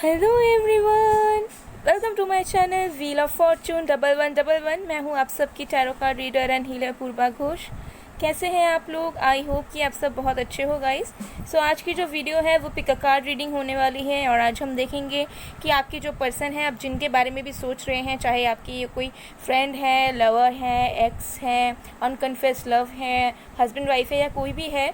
Hello everyone, welcome to my channel Wheel of Fortune 1111। मैं हूँ आप सबकी tarot card reader and healer Purva Ghosh. कैसे हैं आप लोग? आई होप कि आप सब बहुत अच्छे हो गाइस। सो आज की जो वीडियो है वो पिक अ कार्ड रीडिंग होने वाली है और आज हम देखेंगे कि आपकी जो पर्सन है, आप जिनके बारे में भी सोच रहे हैं, चाहे आपकी ये कोई फ्रेंड है, लवर है, एक्स है, अनकन्फेस्ड लव है, हस्बैंड वाइफ है या कोई भी है,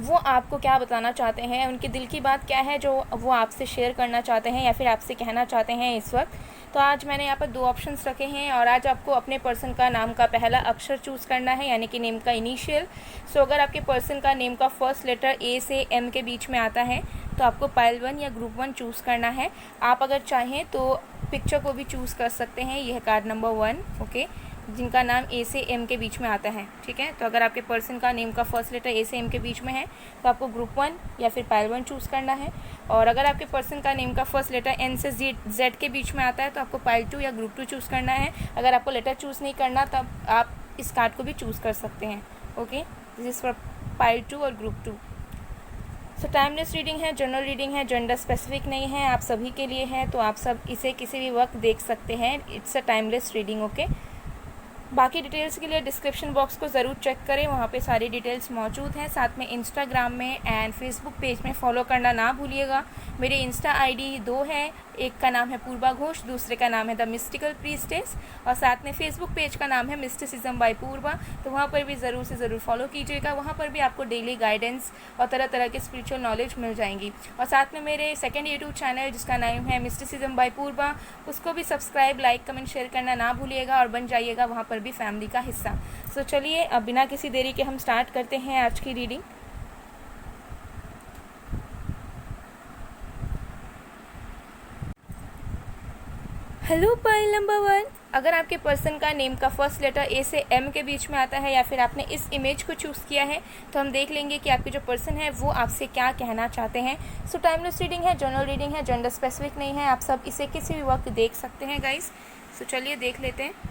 वो आपको क्या बताना चाहते हैं, उनके दिल की बात क्या है जो वो आपसे शेयर करना चाहते हैं या फिर आपसे कहना चाहते हैं इस वक्त। तो आज मैंने यहाँ पर दो ऑप्शंस रखे हैं और आज आपको अपने पर्सन का नाम का पहला अक्षर चूज़ करना है, यानी कि नेम का इनिशियल। सो अगर आपके पर्सन का नेम का फर्स्ट लेटर ए से एम के बीच में आता है तो आपको पाइल 1 या ग्रुप 1 चूज़ करना है। आप अगर चाहें तो पिक्चर को भी चूज़ कर सकते हैं। यह कार्ड नंबर 1, ओके, जिनका नाम ए से एम के बीच में आता है, ठीक है। तो अगर आपके पर्सन का नेम का फर्स्ट लेटर ए से एम के बीच में है तो आपको ग्रुप 1 या फिर पाइल 1 चूज़ करना है। और अगर आपके पर्सन का नेम का फर्स्ट लेटर एन से जेड के बीच में आता है तो आपको पाइल 2 या ग्रुप 2 चूज़ करना है। अगर आपको लेटर चूज़ नहीं करना तब आप इस कार्ड को भी चूज़ कर सकते हैं, okay. This is for pile 2 और ग्रुप 2। सो टाइमलेस रीडिंग है, जनरल रीडिंग है, जेंडर स्पेसिफिक नहीं है, आप सभी के लिए है, तो आप सब इसे किसी भी वक्त देख सकते हैं। It's a timeless reading, okay. बाकी डिटेल्स के लिए डिस्क्रिप्शन बॉक्स को ज़रूर चेक करें, वहाँ पे सारी डिटेल्स मौजूद हैं। साथ में इंस्टाग्राम में एंड फेसबुक पेज में फॉलो करना ना भूलिएगा। मेरे इंस्टा आईडी 2 है, एक का नाम है पूर्वा घोष, दूसरे का नाम है द मिस्टिकल प्रीस्टेस, और साथ में फेसबुक पेज का नाम है मिस्टिसिज्म बाय पूर्वा। तो वहाँ पर भी ज़रूर से ज़रूर फॉलो कीजिएगा। वहाँ पर भी आपको डेली गाइडेंस और तरह तरह के स्पिरिचुअल नॉलेज मिल जाएंगी। और साथ में मेरे सेकेंड यूट्यूब चैनल जिसका नाम है मिस्टिसिज्म बाय पूर्वा, उसको भी सब्सक्राइब, लाइक, कमेंट, शेयर करना ना भूलिएगा और बन जाइएगा वहाँ पर भी फैमिली का हिस्सा। सो चलिए अब बिना किसी देरी के हम स्टार्ट करते हैं आज की रीडिंग। हेलो पाइल नंबर 1, अगर आपके पर्सन का नेम का फर्स्ट लेटर ए से एम के बीच में आता है या फिर आपने इस इमेज को चूज़ किया है तो हम देख लेंगे कि आपके जो पर्सन है वो आपसे क्या कहना चाहते हैं। सो टाइमलेस रीडिंग है, जनरल रीडिंग है, जेंडर स्पेसिफिक नहीं है, आप सब इसे किसी भी वक्त देख सकते हैं गाइस। सो चलिए देख लेते हैं।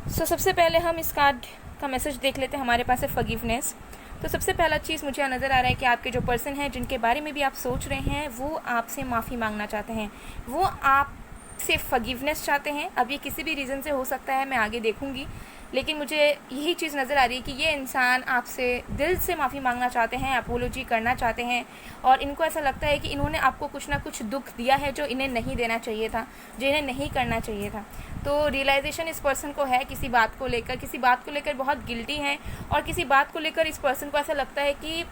सो सबसे पहले हम इस कार्ड का मैसेज देख लेते हैं। हमारे पास है फॉरगिवनेस। तो सबसे पहला चीज़ मुझे नज़र आ रहा है कि आपके जो पर्सन है जिनके बारे में भी आप सोच रहे हैं वो आपसे माफ़ी मांगना चाहते हैं, वो आप से फॉरगिवनेस चाहते हैं। अब ये किसी भी रीज़न से हो सकता है, मैं आगे देखूंगी, लेकिन मुझे यही चीज़ नज़र आ रही है कि ये इंसान आपसे दिल से माफ़ी मांगना चाहते हैं, अपोलॉजी करना चाहते हैं। और इनको ऐसा लगता है कि इन्होंने आपको कुछ ना कुछ दुख दिया है जो इन्हें नहीं देना चाहिए था, जो इन्हें नहीं करना चाहिए था। तो रियलाइजेशन इस पर्सन को है किसी बात को लेकर बहुत गिल्टी हैं और किसी बात को लेकर इस पर्सन को ऐसा लगता है कि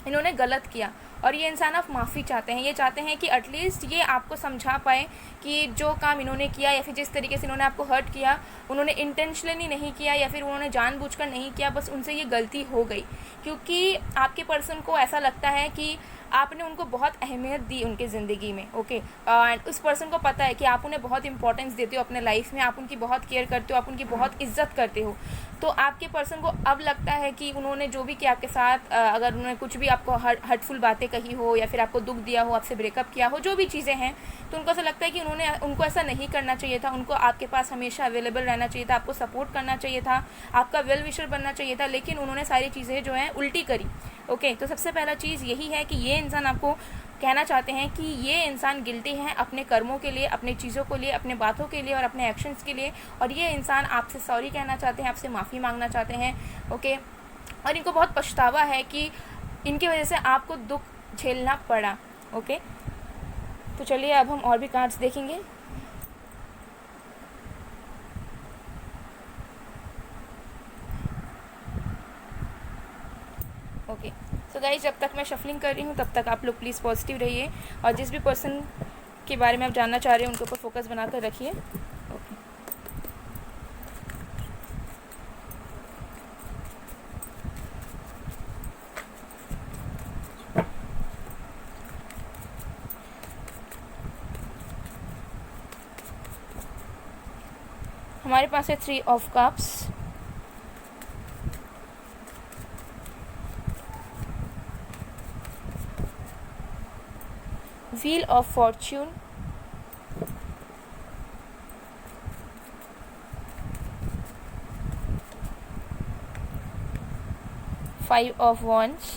इन्होंने गलत किया और ये इंसान आप माफ़ी चाहते हैं। ये चाहते हैं कि एटलीस्ट ये आपको समझा पाए कि जो काम इन्होंने किया या फिर जिस तरीके से इन्होंने आपको हर्ट किया, उन्होंने इंटेंशनली नहीं किया या फिर उन्होंने जानबूझकर नहीं किया, बस उनसे ये गलती हो गई। क्योंकि आपके पर्सन को ऐसा लगता है कि आपने उनको बहुत अहमियत दी उनकी ज़िंदगी में, ओके। एंड उस पर्सन को पता है कि आप उन्हें बहुत इंपॉर्टेंस देते हो अपने लाइफ में, आप उनकी बहुत केयर करते हो, आप उनकी बहुत इज्जत करते हो। तो आपके पर्सन को अब लगता है कि उन्होंने जो भी किया आपके साथ, अगर उन्होंने कुछ भी आपको हर्टफुल बातें कही हो या फिर आपको दुख दिया हो, आपसे ब्रेकअप किया हो, जो भी चीज़ें हैं, तो उनको ऐसा लगता है कि उनको ऐसा नहीं करना चाहिए था। उनको आपके पास हमेशा अवेलेबल रहना चाहिए था, आपको सपोर्ट करना चाहिए था, आपका वेल विशर बनना चाहिए था, लेकिन उन्होंने सारी चीज़ें जो हैं उल्टी करी, ओके। तो सबसे पहला चीज़ यही है कि ये इंसान आपको कहना चाहते हैं कि ये इंसान गिल्टी है अपने कर्मों के लिए, अपने चीज़ों के लिए, अपने बातों के लिए और अपने एक्शंस के लिए। और ये इंसान आपसे सॉरी कहना चाहते हैं, आपसे माफ़ी मांगना चाहते हैं, ओके। और इनको बहुत पछतावा है कि इनकी वजह से आपको दुख झेलना पड़ा, ओके। तो चलिए अब हम और भी कार्ड्स देखेंगे। ओके, सो गाइस, जब तक मैं शफलिंग कर रही हूँ तब तक आप लोग प्लीज़ पॉजिटिव रहिए और जिस भी पर्सन के बारे में आप जानना चाह रहे हैं उनके ऊपर फोकस बनाकर रखिए, ओके। हमारे पास है 3 of cups, wheel of Fortune, five of wands,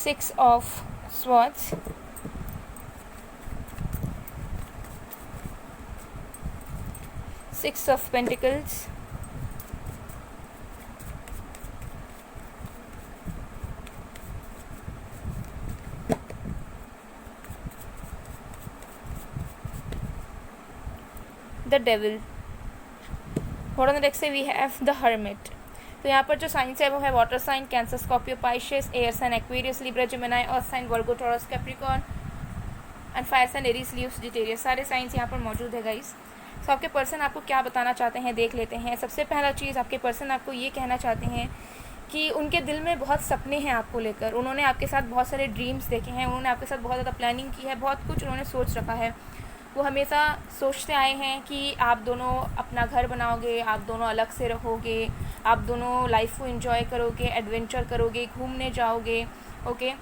6 of swords, Six of Pentacles, the Devil. और ऑन द नेक्स्ट से वी हैव द हर्मिट। तो यहाँ पर जो साइंस है वो है water sign, Cancer, Scorpio, Pisces, air sign Aquarius, Libra, Gemini, earth sign Virgo, Taurus, Capricorn and fire sign Aries, Leo, Sagittarius. सारे साइंस यहाँ पर मौजूद है गाइस। तो आपके पर्सन आपको क्या बताना चाहते हैं देख लेते हैं। सबसे पहला चीज़, आपके पर्सन आपको ये कहना चाहते हैं कि उनके दिल में बहुत सपने हैं आपको लेकर। उन्होंने आपके साथ बहुत सारे ड्रीम्स देखे हैं, उन्होंने आपके साथ बहुत ज़्यादा प्लानिंग की है, बहुत कुछ उन्होंने सोच रखा है। वो हमेशा सोचते आए हैं कि आप दोनों अपना घर बनाओगे, आप दोनों अलग से रहोगे, आप दोनों लाइफ को एंजॉय करोगे, एडवेंचर करोगे, घूमने जाओगे, ओके,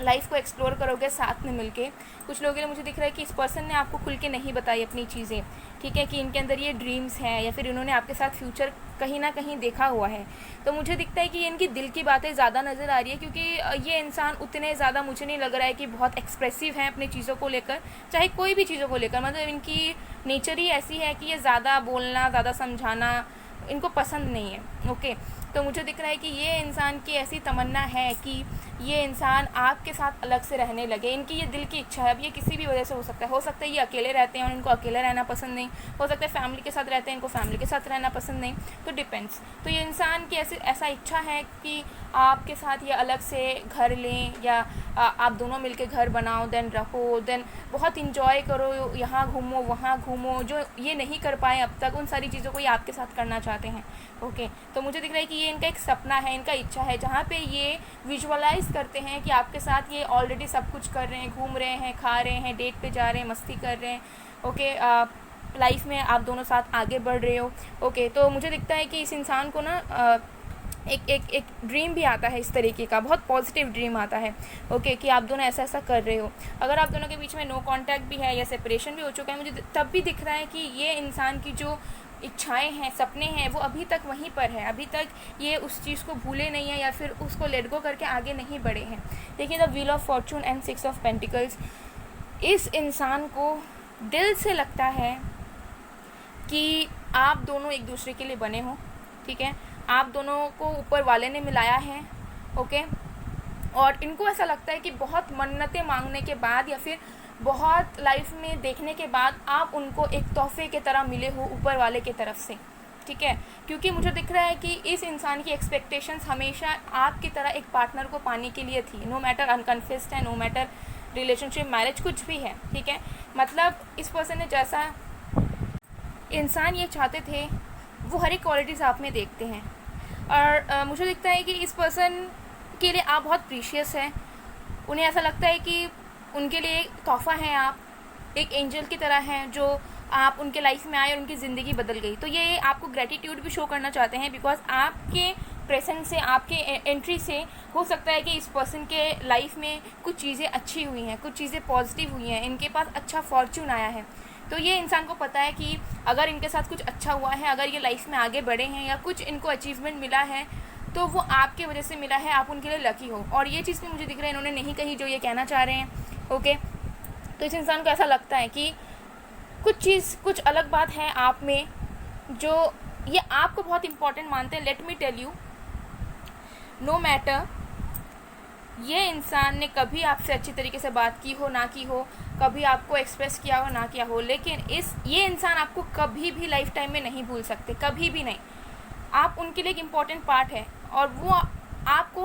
लाइफ को एक्सप्लोर करोगे साथ में मिलके। कुछ लोगों के लिए मुझे दिख रहा है कि इस पर्सन ने आपको खुल के नहीं बताई अपनी चीज़ें, ठीक है, कि इनके अंदर ये ड्रीम्स हैं या फिर इन्होंने आपके साथ फ्यूचर कहीं ना कहीं देखा हुआ है। तो मुझे दिखता है कि इनकी दिल की बातें ज़्यादा नज़र आ रही है, क्योंकि ये इंसान उतने ज़्यादा मुझे नहीं लग रहा है कि बहुत एक्सप्रेसिव हैं अपनी चीज़ों को लेकर, चाहे कोई भी चीज़ों को लेकर। मतलब इनकी नेचर ही ऐसी है कि ये ज़्यादा बोलना, ज़्यादा समझाना इनको पसंद नहीं है, ओके। तो मुझे दिख रहा है कि ये इंसान की ऐसी तमन्ना है कि ये इंसान आपके साथ अलग से रहने लगे। इनकी ये दिल की इच्छा है। अब ये किसी भी वजह से हो सकता है ये अकेले रहते हैं और इनको अकेले रहना पसंद नहीं, हो सकता है फैमिली के साथ रहते हैं, इनको फैमिली के साथ रहना पसंद नहीं, तो डिपेंड्स। तो ये इंसान की ऐसा इच्छा है कि आपके साथ ये अलग से घर लें या आप दोनों मिलके घर बनाओ, देन रहो, देन बहुत इंजॉय करो, यहाँ घूमो वहाँ घूमो, जो ये नहीं कर पाए अब तक उन सारी चीज़ों को ये आपके साथ करना चाहते हैं, ओके। तो मुझे दिख रहा है कि ये इनका एक सपना है, इनका इच्छा है, जहाँ पे ये विजुअलाइज करते हैं कि आपके साथ ये ऑलरेडी सब कुछ कर रहे हैं, घूम रहे हैं, खा रहे हैं, डेट पे जा रहे हैं, मस्ती कर रहे हैं, ओके, लाइफ में आप दोनों साथ आगे बढ़ रहे हो, ओके। तो मुझे दिखता है कि इस इंसान को ना एक ड्रीम भी आता है इस तरीके का, बहुत पॉजिटिव ड्रीम आता है, ओके, कि आप दोनों ऐसा ऐसा कर रहे हो। अगर आप दोनों के बीच में नो कांटेक्ट भी है या सेपरेशन भी हो चुका है, मुझे तब भी दिख रहा है कि ये इंसान की जो इच्छाएं हैं, सपने हैं, वो अभी तक वहीं पर है। अभी तक ये उस चीज़ को भूले नहीं है या फिर उसको लेट गो करके आगे नहीं बढ़े हैं। देखिए, the wheel of Fortune and 6 of pentacles, इस इंसान को दिल से लगता है कि आप दोनों एक दूसरे के लिए बने हो, ठीक है, आप दोनों को ऊपर वाले ने मिलाया है, ओके। और इनको ऐसा लगता है कि बहुत मन्नतें मांगने के बाद या फिर बहुत लाइफ में देखने के बाद आप उनको एक तोहफे की तरह मिले हो ऊपर वाले की तरफ से, ठीक है। क्योंकि मुझे दिख रहा है कि इस इंसान की एक्सपेक्टेशंस हमेशा आपकी तरह एक पार्टनर को पाने के लिए थी, नो मैटर अनकन्फेस्ड है, नो मैटर रिलेशनशिप, मैरिज, कुछ भी है, ठीक है। मतलब इस पर्सन ने जैसा इंसान ये चाहते थे वो हर एक क्वालिटीज़ आप में देखते हैं। और मुझे दिखता है कि इस पर्सन के लिए आप बहुत प्रीशियस हैं। उन्हें ऐसा लगता है कि उनके लिए तोहफ़ा हैं, आप एक एंजल की तरह हैं जो आप उनके लाइफ में आए और उनकी ज़िंदगी बदल गई। तो ये आपको ग्रेटिट्यूड भी शो करना चाहते हैं, बिकॉज आपके प्रेजेंस से, आपके एंट्री से हो सकता है कि इस पर्सन के लाइफ में कुछ चीज़ें अच्छी हुई हैं, कुछ चीज़ें पॉजिटिव हुई हैं, इनके पास अच्छा फॉर्च्यून आया है। तो ये इंसान को पता है कि अगर इनके साथ कुछ अच्छा हुआ है, अगर ये लाइफ में आगे बढ़े हैं या कुछ इनको अचीवमेंट मिला है, तो वो आपके वजह से मिला है, आप उनके लिए लकी हो। और ये चीज़ भी मुझे दिख रहा है इन्होंने नहीं कही जो ये कहना चाह रहे हैं, ओके। तो इस इंसान को ऐसा लगता है कि कुछ अलग बात है आप में जो ये आपको बहुत इंपॉर्टेंट मानते हैं। Let me tell you, no matter ये इंसान ने कभी आपसे अच्छी तरीके से बात की हो ना की हो, कभी आपको एक्सप्रेस किया हो ना किया हो, लेकिन ये इंसान आपको कभी भी लाइफ टाइम में नहीं भूल सकते, कभी भी नहीं। आप उनके लिए एक इम्पॉर्टेंट पार्ट है और वो आपको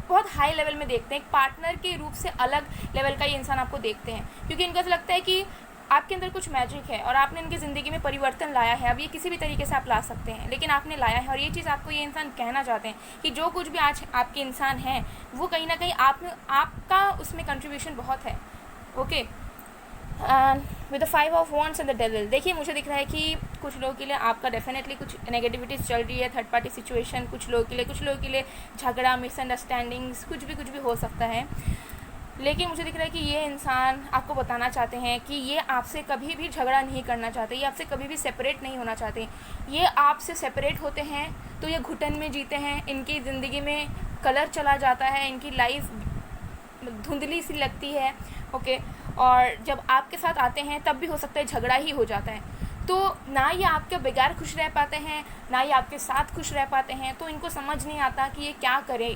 बहुत हाई लेवल में देखते हैं, एक पार्टनर के रूप से अलग लेवल का ये इंसान आपको देखते हैं, क्योंकि इनको ऐसा लगता है कि आपके अंदर कुछ मैजिक है और आपने इनकी ज़िंदगी में परिवर्तन लाया है। अब ये किसी भी तरीके से आप ला सकते हैं, लेकिन आपने लाया है। और ये चीज़ आपको ये इंसान कहना चाहते हैं कि जो कुछ भी आज आपके इंसान हैं वो कहीं ना कहीं आपका उसमें कंट्रीब्यूशन बहुत है, okay. With the 5 of wands and the devil, देखिए मुझे दिख रहा है कि कुछ लोगों के लिए आपका डेफिनेटली कुछ नेगेटिविटीज़ चल रही है, थर्ड पार्टी सिचुएशन कुछ लोगों के लिए झगड़ा, मिसअंडरस्टैंडिंग्स, कुछ भी हो सकता है। लेकिन मुझे दिख रहा है कि ये इंसान आपको बताना चाहते हैं कि ये आपसे कभी भी झगड़ा नहीं करना चाहते, ये आपसे कभी भी सेपरेट नहीं होना चाहते। ये आपसे सेपरेट होते हैं तो ये घुटन में जीते हैं, इनकी ज़िंदगी में कलर चला जाता है, इनकी लाइफ धुंधली सी लगती है। ओके, और जब आपके साथ आते हैं तब भी हो सकता है झगड़ा ही हो जाता है। तो ना ये आपके बगैर खुश रह पाते हैं, ना ये आपके साथ खुश रह पाते हैं। तो इनको समझ नहीं आता कि ये क्या करे,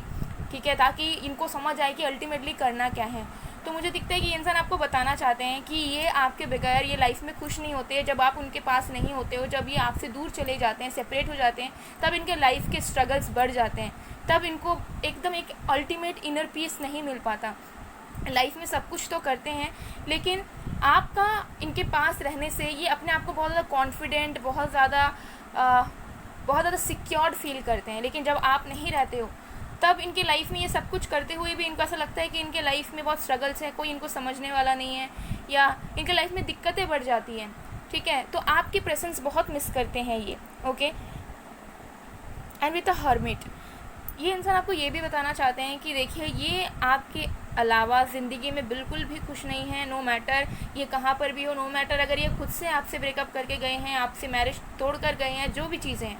ठीक है, ताकि इनको समझ आए कि अल्टीमेटली करना क्या है। तो मुझे दिखता है कि ये इंसान आपको बताना चाहते हैं कि ये आपके बगैर ये लाइफ में खुश नहीं होते। जब आप उनके पास नहीं होते हो, जब ये आपसे दूर चले जाते हैं, सेपरेट हो जाते हैं, तब इनके लाइफ के स्ट्रगल्स बढ़ जाते हैं। तब इनको एकदम एक अल्टीमेट इनर पीस नहीं मिल पाता। लाइफ में सब कुछ तो करते हैं, लेकिन आपका इनके पास रहने से ये अपने आप को बहुत ज़्यादा कॉन्फिडेंट, बहुत ज़्यादा सिक्योर्ड फील करते हैं। लेकिन जब आप नहीं रहते हो, तब इनके लाइफ में ये सब कुछ करते हुए भी इनको ऐसा लगता है कि इनके लाइफ में बहुत स्ट्रगल्स है, कोई इनको समझने वाला नहीं है, या इनके लाइफ में दिक्कतें बढ़ जाती हैं, ठीक है। तो आपकी प्रेजेंस बहुत मिस करते हैं ये। Okay, and with the hermit, ये इंसान आपको ये भी बताना चाहते हैं कि देखिए, ये आपके अलावा ज़िंदगी में बिल्कुल भी खुश नहीं है। नो मैटर ये कहाँ पर भी हो, नो मैटर अगर ये खुद से आपसे ब्रेकअप करके गए हैं, आपसे मैरिज तोड़ कर गए हैं, जो भी चीज़ें हैं,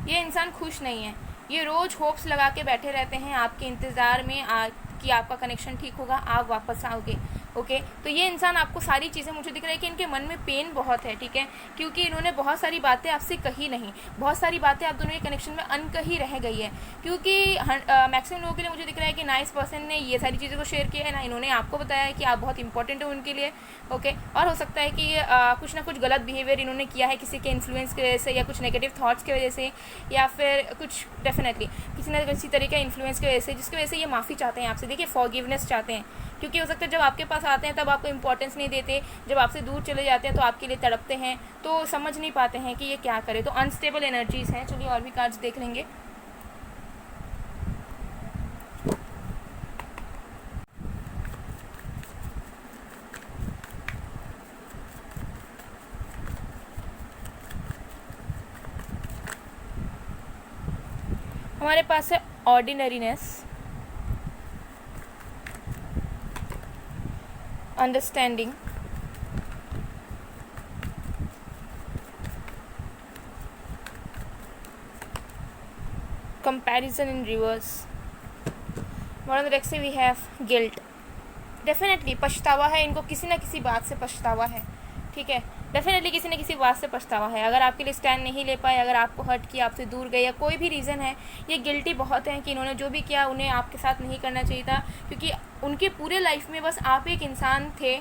ये इंसान खुश नहीं है। ये रोज़ होप्स लगा के बैठे रहते हैं आपके इंतज़ार में कि आपका कनेक्शन ठीक होगा, आप वापस आओगे। ओके, तो ये इंसान आपको सारी चीज़ें, मुझे दिख रहा है कि इनके मन में पेन बहुत है, ठीक है, क्योंकि इन्होंने बहुत सारी बातें आपसे कही नहीं, बहुत सारी बातें आप दोनों के कनेक्शन में अनकही रह गई है। क्योंकि मैक्सिमम लोगों के लिए मुझे दिख रहा है कि ना इस पर्सन ने ये सारी चीज़ों को शेयर किया है, ना इन्होंने आपको बताया है कि आप बहुत इंपॉर्टेंट हो उनके लिए। ओके, और हो सकता है कि कुछ ना कुछ गलत बिहेवियर इन्होंने किया है किसी के इन्फ्लुएंस की वजह से, या कुछ नेगेटिव थाट्स की वजह से, या फिर कुछ डेफिनेटली किसी न किसी तरीके इन्फ्लुएंस की वजह से, जिसकी वजह से ये माफ़ी चाहते हैं आपसे। देखिए, फॉरगिवनेस चाहते हैं, क्योंकि हो सकता है जब आपके पास आते हैं तब आपको इंपॉर्टेंस नहीं देते, जब आपसे दूर चले जाते हैं तो आपके लिए तड़पते हैं, तो समझ नहीं पाते हैं कि ये क्या करे। तो अनस्टेबल एनर्जीज़ हैं। चलिए और भी कार्ड्स देख लेंगे। हमारे पास है ऑर्डिनरीनेस, अंडरस्टैंडिंग, कंपैरिजन इन रिवर्स। वन डेक से वी हैव गिल्ट। डेफिनेटली पछतावा है इनको, किसी ना किसी बात से पछतावा है, ठीक है, डेफिनेटली किसी न किसी बात से पछतावा है। अगर आपके लिए स्टैंड नहीं ले पाए, अगर आपको हर्ट किया, आपसे दूर गए, या कोई भी रीज़न है, ये गिल्टी बहुत हैं कि इन्होंने जो भी किया उन्हें आपके साथ नहीं करना चाहिए था। क्योंकि उनके पूरे लाइफ में बस आप एक इंसान थे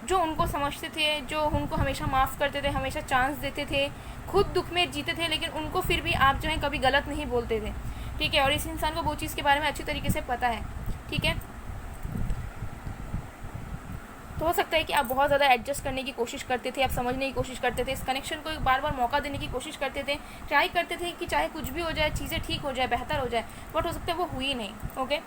जो उनको समझते थे, जो उनको हमेशा माफ़ करते थे, हमेशा चांस देते थे, खुद दुख में जीते थे, लेकिन उनको फिर भी आप जो है कभी गलत नहीं बोलते थे, ठीक है। और इस इंसान को वो चीज़ के बारे में अच्छी तरीके से पता है, ठीक है। तो हो सकता है कि आप बहुत ज़्यादा एडजस्ट करने की कोशिश करते थे, आप समझने की कोशिश करते थे, इस कनेक्शन को बार बार मौका देने की कोशिश करते थे, ट्राई करते थे कि चाहे कुछ भी हो जाए, चीज़ें ठीक हो जाए, बेहतर हो जाए, बट हो सकता है वो हुई नहीं। ओके,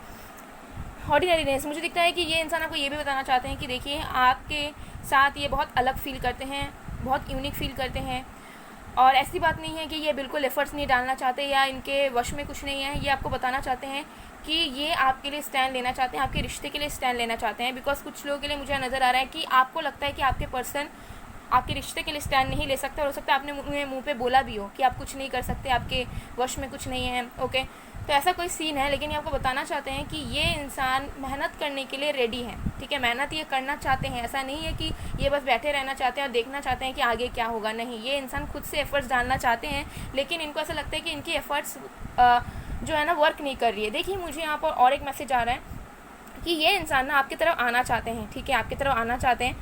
ऑर्डिनरीनेस, मुझे दिखता है कि ये इंसान आपको ये भी बताना चाहते हैं कि देखिए, आपके साथ ये बहुत अलग फील करते हैं, बहुत यूनिक फील करते हैं, और ऐसी बात नहीं है कि ये बिल्कुल एफर्ट्स नहीं डालना चाहते या इनके वश में कुछ नहीं है। ये आपको बताना चाहते हैं कि ये आपके लिए स्टैंड लेना चाहते हैं, आपके रिश्ते के लिए स्टैंड लेना चाहते हैं। बिकॉज कुछ लोगों के लिए मुझे नज़र आ रहा है कि आपको लगता है कि आपके पर्सन आपके रिश्ते के लिए स्टैंड नहीं ले सकते, और हो सकता है आपने मुँह पे बोला भी हो कि आप कुछ नहीं कर सकते, आपके वश में कुछ नहीं है। ओके, तो ऐसा कोई सीन है, लेकिन ये आपको बताना चाहते हैं कि ये इंसान मेहनत करने के लिए रेडी है, ठीक है, मेहनत ये करना चाहते हैं। ऐसा नहीं है कि ये बस बैठे रहना चाहते हैं और देखना चाहते हैं कि आगे क्या होगा, नहीं, ये इंसान खुद से एफर्ट्स डालना चाहते हैं, लेकिन इनको ऐसा लगता है कि इनकी एफर्ट्स जो है ना वर्क नहीं कर रही है। देखिए, मुझे यहाँ पर और एक मैसेज आ रहा है कि ये इंसान ना आपकी तरफ आना चाहते हैं, ठीक है, आपकी तरफ आना चाहते हैं,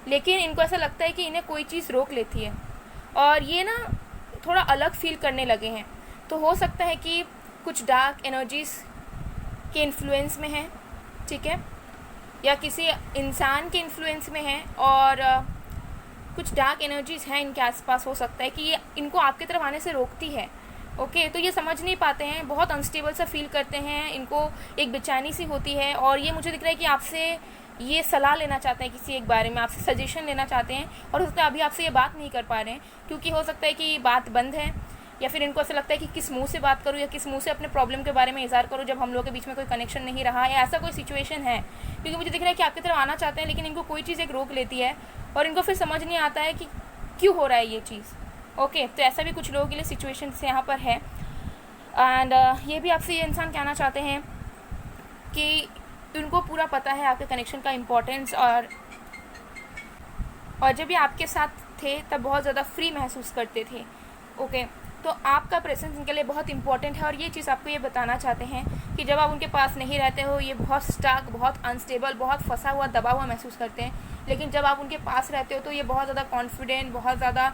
लेकिन इनको ऐसा लगता है कि इन्हें कोई चीज़ रोक लेती है, और ये ना थोड़ा अलग फील करने लगे हैं। तो हो सकता है कि कुछ डार्क एनर्जीज़ के इन्फ्लुएंस में है, ठीक है, या किसी इंसान के इन्फ्लुएंस में है, और कुछ डार्क एनर्जीज़ हैं इनके आसपास। हो सकता है कि ये इनको आपकी तरफ आने से रोकती है। ओके, तो ये समझ नहीं पाते हैं, बहुत अनस्टेबल सा फील करते हैं, इनको एक बेचैनी सी होती है, और ये मुझे दिख रहा है कि आपसे ये सलाह लेना चाहते हैं किसी एक बारे में, आपसे सजेशन लेना चाहते हैं, और हो सकता है अभी आपसे ये बात नहीं कर पा रहे हैं, क्योंकि हो सकता है कि बात बंद है, या फिर इनको ऐसा लगता है कि किस मुंह से बात करूँ, या किस मुंह से अपने प्रॉब्लम के बारे में इज़हार करूँ जब हम लोगों के बीच में कोई कनेक्शन नहीं रहा, या ऐसा कोई सिचुएशन है। क्योंकि मुझे दिख रहा है कि आपकी तरफ आना चाहते हैं, लेकिन इनको कोई चीज़ एक रोक लेती है, और इनको फिर समझ नहीं आता है कि क्यों हो रहा है ये चीज़। ओके, तो ऐसा भी कुछ लोगों के लिए सिचुएशन यहाँ पर है। एंड ये भी आपसे ये इंसान कहना चाहते हैं कि तो उनको पूरा पता है आपके कनेक्शन का इम्पोर्टेंस, और जब ये आपके साथ थे तब बहुत ज़्यादा फ्री महसूस करते थे। ओके, तो आपका प्रेजेंस इनके लिए बहुत इंपॉर्टेंट है, और ये चीज़ आपको ये बताना चाहते हैं कि जब आप उनके पास नहीं रहते हो ये बहुत स्टक, बहुत अनस्टेबल, बहुत फंसा हुआ, दबा हुआ महसूस करते हैं। लेकिन जब आप उनके पास रहते हो तो ये बहुत ज़्यादा कॉन्फिडेंट, बहुत ज़्यादा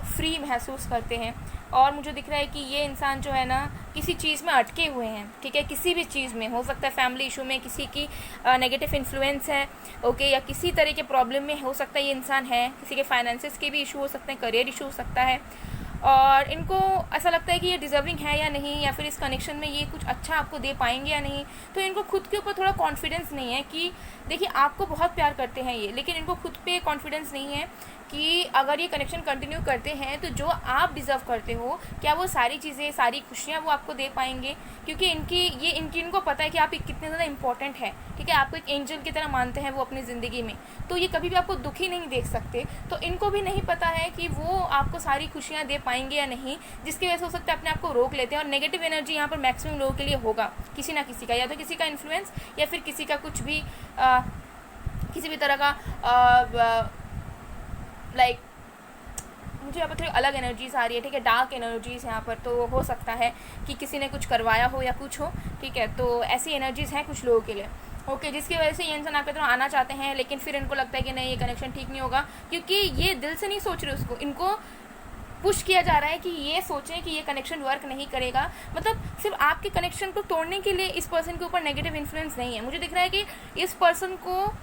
फ्री महसूस करते हैं। और मुझे दिख रहा है कि ये इंसान जो है ना किसी चीज़ में अटके हुए हैं, ठीक है, किसी भी चीज़ में हो सकता है, फैमिली इशू में किसी की नेगेटिव इन्फ्लुएंस है, ओके, या किसी तरह के प्रॉब्लम में हो सकता है ये इंसान है, किसी के फाइनेंसेस के भी इशू हो सकते हैं, करियर इशू हो सकता है, और इनको ऐसा लगता है कि ये डिज़र्विंग है या नहीं, या फिर इस कनेक्शन में ये कुछ अच्छा आपको दे पाएंगे या नहीं। तो इनको खुद के ऊपर थोड़ा कॉन्फिडेंस नहीं है कि देखिए आपको बहुत प्यार करते हैं ये, लेकिन इनको खुद पे कॉन्फिडेंस नहीं है कि अगर ये कनेक्शन कंटिन्यू करते हैं तो जो आप डिज़र्व करते हो क्या वो सारी चीज़ें, सारी खुशियाँ वो आपको दे पाएंगे, क्योंकि इनको पता है कि आप कितने ज़्यादा इंपॉर्टेंट है, ठीक है, आपको एक एंजल की तरह मानते हैं वो अपनी ज़िंदगी में, तो ये कभी भी आपको दुखी नहीं देख सकते। तो इनको भी नहीं पता है कि वो आपको सारी खुशियाँ दे पाएंगे या नहीं, जिसकी वजह से हो सकता है अपने आप को रोक लेते हैं। और नेगेटिव एनर्जी यहाँ पर मैक्सिमम लोगों के लिए होगा, किसी ना किसी का, या तो किसी का इन्फ्लुएंस या फिर किसी का कुछ भी किसी भी तरह का लाइक मुझे यहाँ पर थोड़ी अलग एनर्जीज आ रही है, ठीक है, डार्क एनर्जीज यहाँ पर, तो हो सकता है कि किसी ने कुछ करवाया हो या कुछ हो, ठीक है, तो ऐसी एनर्जीज हैं कुछ लोगों के लिए, ओके, जिसकी वजह से ये इंसान आपकी तरफ आना चाहते हैं, लेकिन फिर इनको लगता है कि नहीं, ये कनेक्शन ठीक नहीं होगा, क्योंकि ये दिल से नहीं सोच रहे उसको, इनको पुश किया जा रहा है कि ये सोचें कि ये कनेक्शन वर्क नहीं करेगा। मतलब सिर्फ आपके कनेक्शन को तोड़ने के लिए इस पर्सन के ऊपर नेगेटिव इन्फ्लुएंस नहीं है। मुझे दिख रहा है कि इस पर्सन को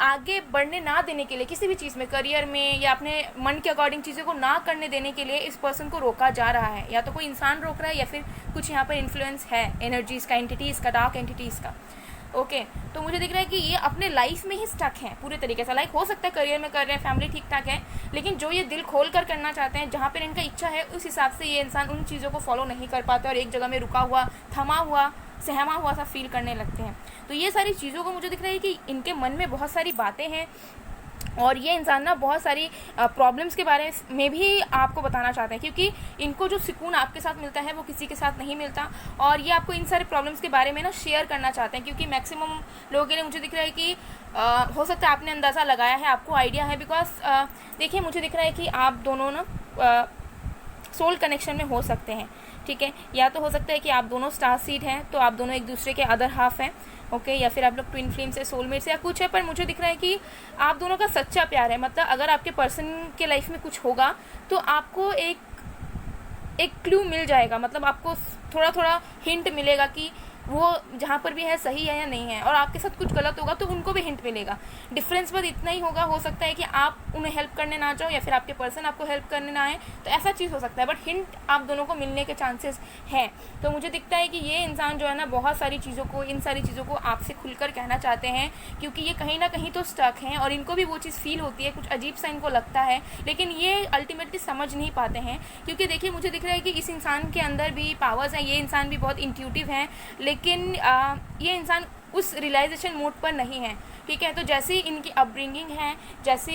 आगे बढ़ने ना देने के लिए, किसी भी चीज़ में, करियर में या अपने मन के अकॉर्डिंग चीज़ों को ना करने देने के लिए इस पर्सन को रोका जा रहा है, या तो कोई इंसान रोक रहा है या फिर कुछ यहाँ पर इन्फ्लुएंस है एनर्जीज़ का, एंटिटीज़ का, डार्क एंटिटीज़ का। ओके, तो मुझे दिख रहा है कि ये अपने लाइफ में ही स्टक हैं पूरे तरीके से। लाइक हो सकता है करियर में कर रहे हैं, फैमिली ठीक ठाक है, लेकिन जो ये दिल खोल कर करना चाहते हैं, जहाँ पर इनका इच्छा है, उस हिसाब से ये इंसान उन चीज़ों को फॉलो नहीं कर पाते और एक जगह में रुका हुआ, थमा हुआ, सहमा हुआ सा फील करने लगते हैं। तो ये सारी चीज़ों को मुझे दिख रहा है कि इनके मन में बहुत सारी बातें हैं, और ये इंसान ना बहुत सारी प्रॉब्लम्स के बारे में भी आपको बताना चाहते हैं, क्योंकि इनको जो सुकून आपके साथ मिलता है वो किसी के साथ नहीं मिलता, और ये आपको इन सारे प्रॉब्लम्स के बारे में ना शेयर करना चाहते हैं, क्योंकि मैक्सिमम लोगों के लिए मुझे दिख रहा है कि हो सकता है आपने अंदाज़ा लगाया है, आपको आइडिया है, बिकॉज देखिए मुझे दिख रहा है कि आप दोनों ना सोल कनेक्शन में हो सकते हैं, ठीक है, या तो हो सकता है कि आप दोनों स्टार सीड हैं, तो आप दोनों एक दूसरे के अदर हाफ हैं, ओके, या फिर आप लोग ट्विन फ्लेम से, सोलमेट से, या कुछ है, पर मुझे दिख रहा है कि आप दोनों का सच्चा प्यार है। मतलब अगर आपके पर्सन के लाइफ में कुछ होगा तो आपको एक क्लू मिल जाएगा, मतलब आपको थोड़ा थोड़ा हिंट मिलेगा कि वो जहाँ पर भी है सही है या नहीं है, और आपके साथ कुछ गलत होगा तो उनको भी हिंट मिलेगा। डिफरेंस बस इतना ही होगा, हो सकता है कि आप उन्हें हेल्प करने ना जाओ या फिर आपके पर्सन आपको हेल्प करने ना आए, तो ऐसा चीज़ हो सकता है, बट हिंट आप दोनों को मिलने के चांसेस हैं। तो मुझे दिखता है कि ये इंसान जो है ना बहुत सारी चीज़ों को, इन सारी चीज़ों को आपसे खुलकर कहना चाहते हैं, क्योंकि ये कहीं ना कहीं तो स्टक हैं और इनको भी वो चीज़ फील होती है, कुछ अजीब सा इनको लगता है, लेकिन ये अल्टीमेटली समझ नहीं पाते हैं। क्योंकि देखिए मुझे दिख रहा है कि इस इंसान के अंदर भी पावर्स हैं, ये इंसान भी बहुत इंट्यूटिव हैं, लेकिन ये इंसान उस रियलाइजेशन मोड पर नहीं है, ठीक है। तो जैसे इनकी अपब्रिंगिंग है, जैसे